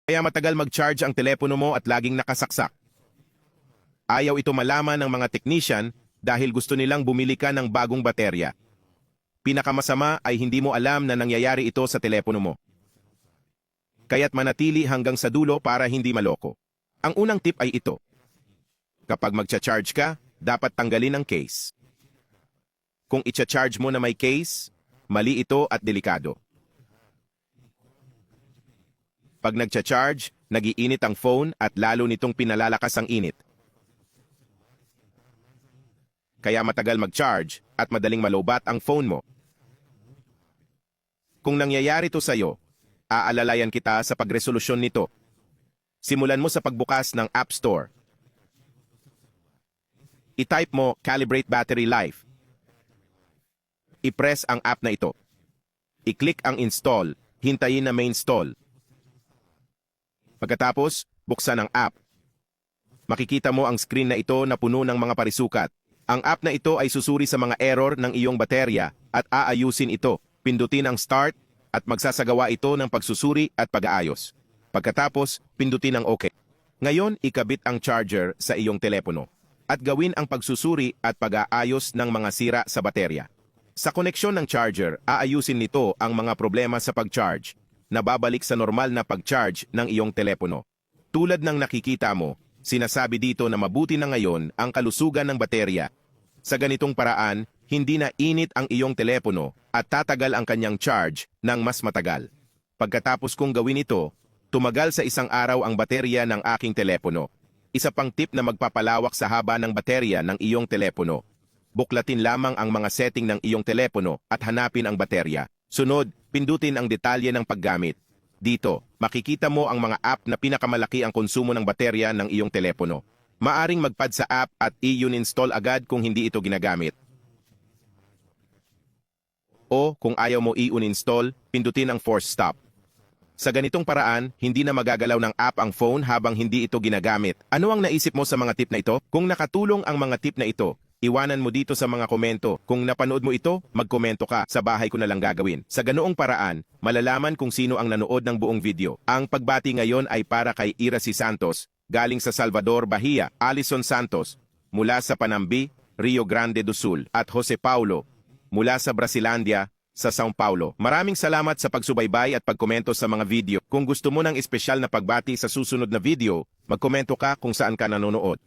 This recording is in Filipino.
Kaya matagal mag-charge ang telepono mo at laging nakasaksak. Ayaw ito malaman ng mga technician dahil gusto nilang bumili ka ng bagong baterya. Pinakamasama ay hindi mo alam na nangyayari ito sa telepono mo. Kaya't manatili hanggang sa dulo para hindi maloko. Ang unang tip ay ito. Kapag magcha-charge ka, dapat tanggalin ang case. Kung icha-charge mo na may case, mali ito at delikado. Pag nagcha-charge, nag-iinit ang phone at lalo nitong pinalalakas ang init. Kaya matagal mag-charge at madaling malobat ang phone mo. Kung nangyayari ito sa'yo, aalalayan kita sa pagresolusyon nito. Simulan mo sa pagbukas ng App Store. I-type mo Calibrate Battery Life. I-press ang app na ito. I-click ang Install, hintayin na may install. Pagkatapos, buksan ang app. Makikita mo ang screen na ito na puno ng mga parisukat. Ang app na ito ay susuri sa mga error ng iyong baterya at aayusin ito. Pindutin ang Start at magsasagawa ito ng pagsusuri at pag-aayos. Pagkatapos, pindutin ang OK. Ngayon, ikabit ang charger sa iyong telepono at gawin ang pagsusuri at pag-aayos ng mga sira sa baterya. Sa koneksyon ng charger, aayusin nito ang mga problema sa pag-charge na babalik sa normal na pag-charge ng iyong telepono. Tulad ng nakikita mo, sinasabi dito na mabuti na ngayon ang kalusugan ng baterya. Sa ganitong paraan, hindi na init ang iyong telepono at tatagal ang kanyang charge ng mas matagal. Pagkatapos kong gawin ito, tumagal sa isang araw ang baterya ng aking telepono. Isa pang tip na magpapalawak sa haba ng baterya ng iyong telepono. Buklatin lamang ang mga setting ng iyong telepono at hanapin ang baterya. Sunod, pindutin ang detalye ng paggamit. Dito, makikita mo ang mga app na pinakamalaki ang konsumo ng baterya ng iyong telepono. Maaring magpad sa app at i-uninstall agad kung hindi ito ginagamit. O kung ayaw mo i-uninstall, pindutin ang force stop. Sa ganitong paraan, hindi na magagalaw ng app ang phone habang hindi ito ginagamit. Ano ang naisip mo sa mga tip na ito? Kung nakatulong ang mga tip na ito, iwanan mo dito sa mga komento. Kung napanood mo ito, magkomento ka. Sa bahay ko na lang gagawin. Sa ganoong paraan, malalaman kung sino ang nanood ng buong video. Ang pagbati ngayon ay para kay Iracy Santos, galing sa Salvador, Bahia, Alison Santos, mula sa Panambi, Rio Grande do Sul, at Jose Paulo, mula sa Brasilandia, sa São Paulo. Maraming salamat sa pagsubaybay at pagkomento sa mga video. Kung gusto mo ng espesyal na pagbati sa susunod na video, magkomento ka kung saan ka nanonood.